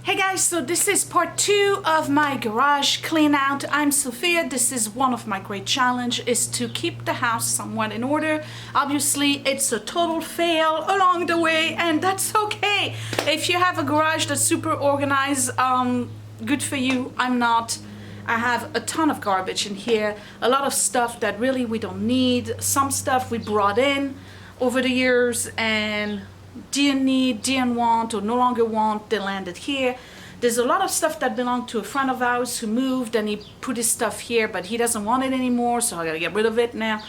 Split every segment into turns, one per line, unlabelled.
Hey guys, so this is part 2 of my garage clean out. I'm Sophia. This is one of my great challenge is to keep the house somewhat in order. Obviously it's a total fail along the way, and that's okay. If you have a garage that's super organized, good for you. I'm not. I have a ton of garbage in here, a lot of stuff that really we don't need, some stuff we brought in over the years and didn't need, didn't want, or no longer want, they landed here. There's a lot of stuff that belonged to a friend of ours who moved and he put his stuff here, but he doesn't want it anymore, so I gotta get rid of it now.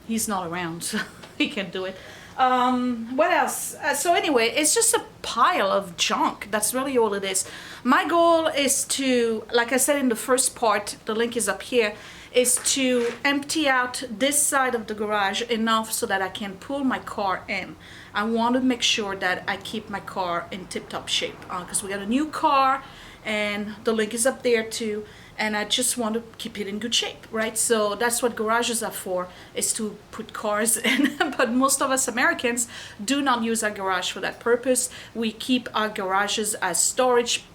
He's not around, so he can't do it. What else? So anyway, it's just a pile of junk. That's really all it is. My goal is to, like I said in the first part, the link is up here, is to empty out this side of the garage enough so that I can pull my car in. I want to make sure that I keep my car in tip-top shape because we got a new car and the link is up there too, and I just want to keep it in good shape, right? So that's what garages are for, is to put cars in. But most of us Americans do not use our garage for that purpose. We keep our garages as storage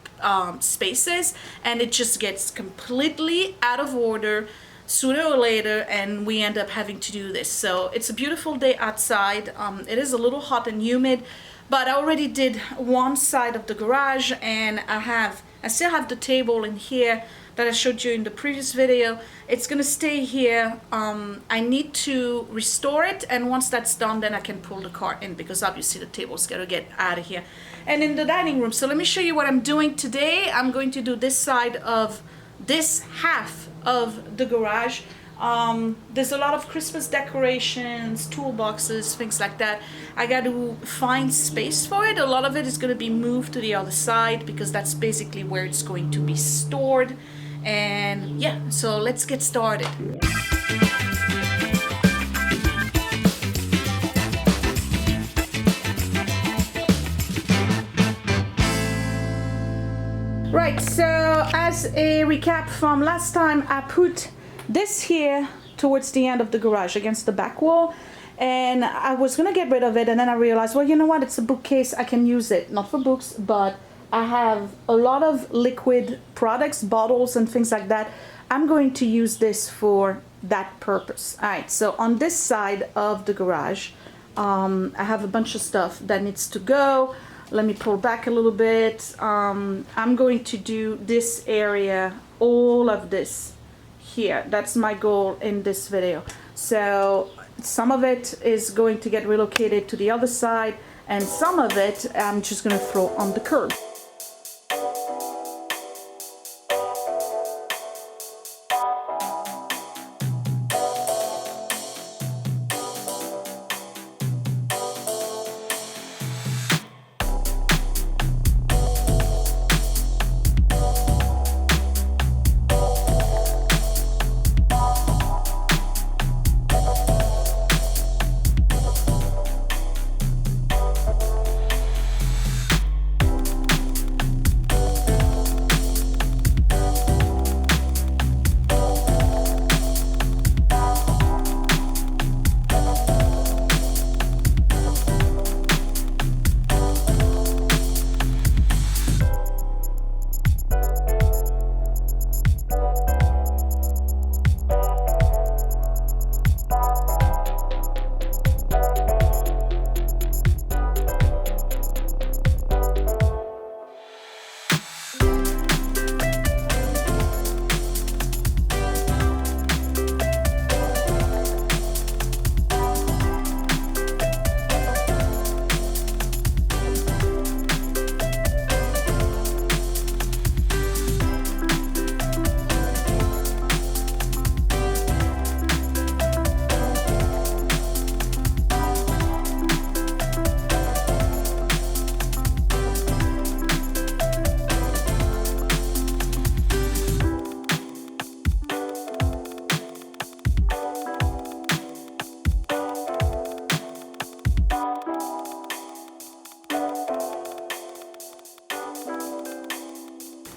spaces, and it just gets completely out of order sooner or later, and we end up having to do this. So it's a beautiful day outside. It is a little hot and humid, but I already did one side of the garage, and I still have the table in here that I showed you in the previous video. It's gonna stay here. I need to restore it, and once that's done, then I can pull the car in, because obviously the table's gotta get out of here. And in the dining room, so let me show you what I'm doing today. I'm going to do this side of this half of the garage. There's a lot of Christmas decorations, toolboxes, things like that. I got to find space for it. A lot of it is going to be moved to the other side because that's basically where it's going to be stored. And yeah, so let's get started. Right, so as a recap from last time, I put this here towards the end of the garage against the back wall, and I was gonna get rid of it, and then I realized, well, you know what, it's a bookcase, I can use it, not for books, but I have a lot of liquid products, bottles and things like that. I'm going to use this for that purpose. All right, so on this side of the garage, I have a bunch of stuff that needs to go. Let me pull back a little bit. I'm going to do this area, all of this here. That's my goal in this video. So some of it is going to get relocated to the other side, and some of it I'm just going to throw on the curb.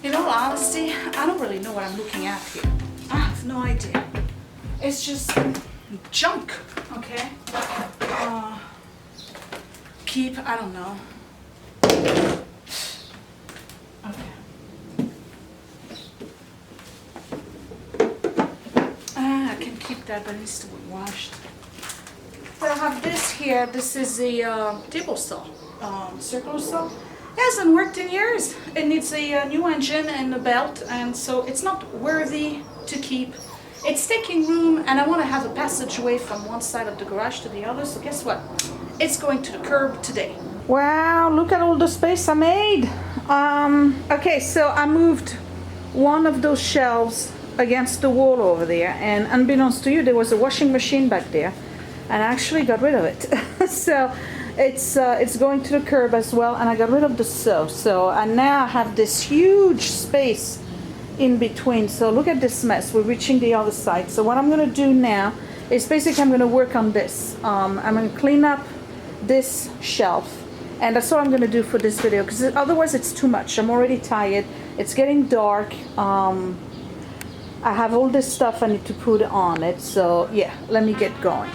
In all honesty, I don't really know what I'm looking at here. I have no idea. It's just junk, okay? Keep, I don't know. like that, but it needs to be washed. So I have this here. This is a table saw, circular saw. It hasn't worked in years. It needs a new engine and a belt, and so it's not worthy to keep. It's taking room, and I want to have a passageway from one side of the garage to the other, so guess what? It's going to the curb today. Wow, look at all the space I made. Okay, so I moved one of those shelves against the wall over there, and unbeknownst to you, there was a washing machine back there, and I actually got rid of it. So it's going to the curb as well, and I got rid of the stove. So I now have this huge space in between. So look at this mess. We're reaching the other side. So what I'm going to do now is basically I'm going to work on this. I'm going to clean up this shelf, and that's what I'm going to do for this video, because otherwise it's too much. I'm already tired. It's getting dark. I have all this stuff I need to put on it. So yeah, let me get going.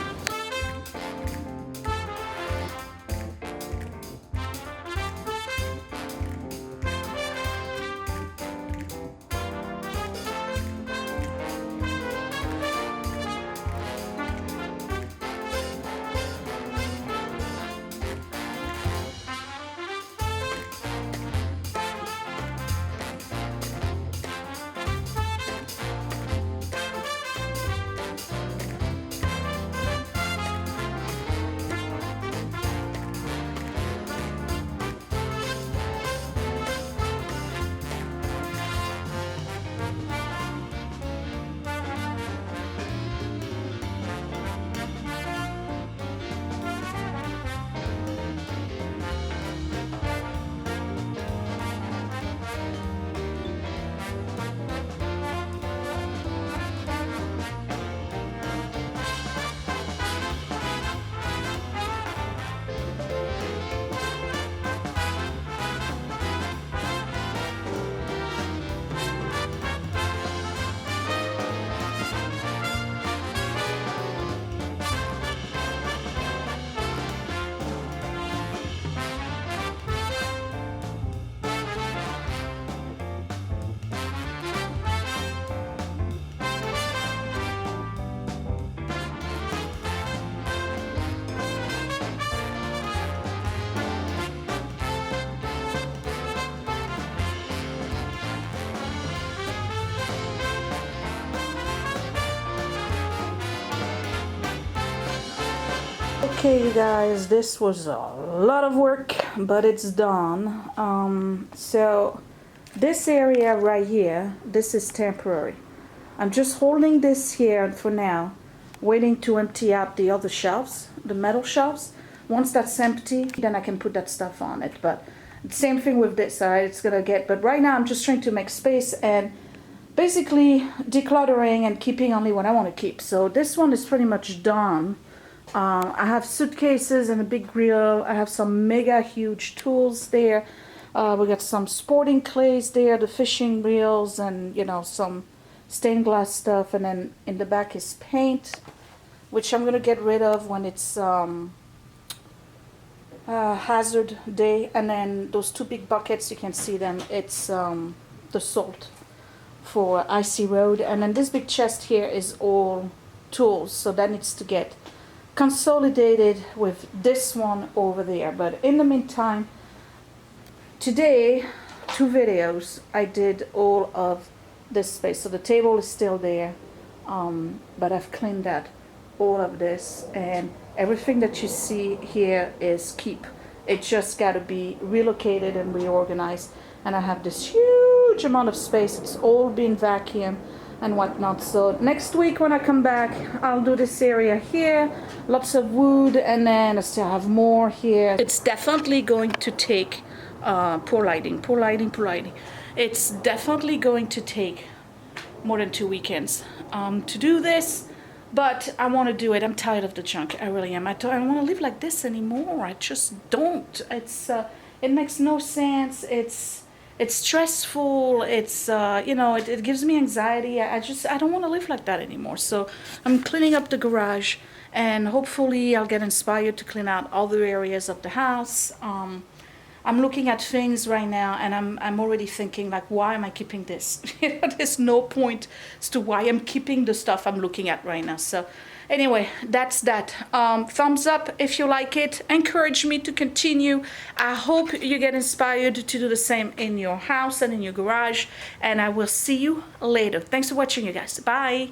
Okay, you guys, this was a lot of work, but it's done. So this area right here, this is temporary. I'm just holding this here for now, waiting to empty out the other shelves, the metal shelves. Once that's empty, then I can put that stuff on it. But same thing with this side, it's gonna get, but right now I'm just trying to make space and basically decluttering and keeping only what I want to keep. So this one is pretty much done. I have suitcases and a big grill. I have some mega huge tools there. We got some sporting clays there, the fishing reels, and you know, some stained glass stuff. And then in the back is paint, which I'm gonna get rid of when it's hazard day. And then those two big buckets, you can see them. It's the salt for icy road. And then this big chest here is all tools, so that needs to get consolidated with this one over there. But in the meantime, today, 2 videos, I did all of this space. So the table is still there, but I've cleaned out all of this, and everything that you see here is keep. It just got to be relocated and reorganized. And I have this huge amount of space. It's all been vacuumed and whatnot. So next week when I come back, I'll do this area here, lots of wood, and then I still have more here. It's definitely going to take poor lighting. It's definitely going to take more than 2 weekends to do this, but I want to do it. I'm tired of the junk. I really am. I don't want to live like this anymore. I just don't. It makes no sense. It's stressful. It's you know, it gives me anxiety. I don't want to live like that anymore. So I'm cleaning up the garage, and hopefully I'll get inspired to clean out other areas of the house. I'm looking at things right now and I'm already thinking like, why am I keeping this? There's no point as to why I'm keeping the stuff I'm looking at right now. So anyway, that's that. Thumbs up if you like it. Encourage me to continue. I hope you get inspired to do the same in your house and in your garage. And I will see you later. Thanks for watching, you guys. Bye.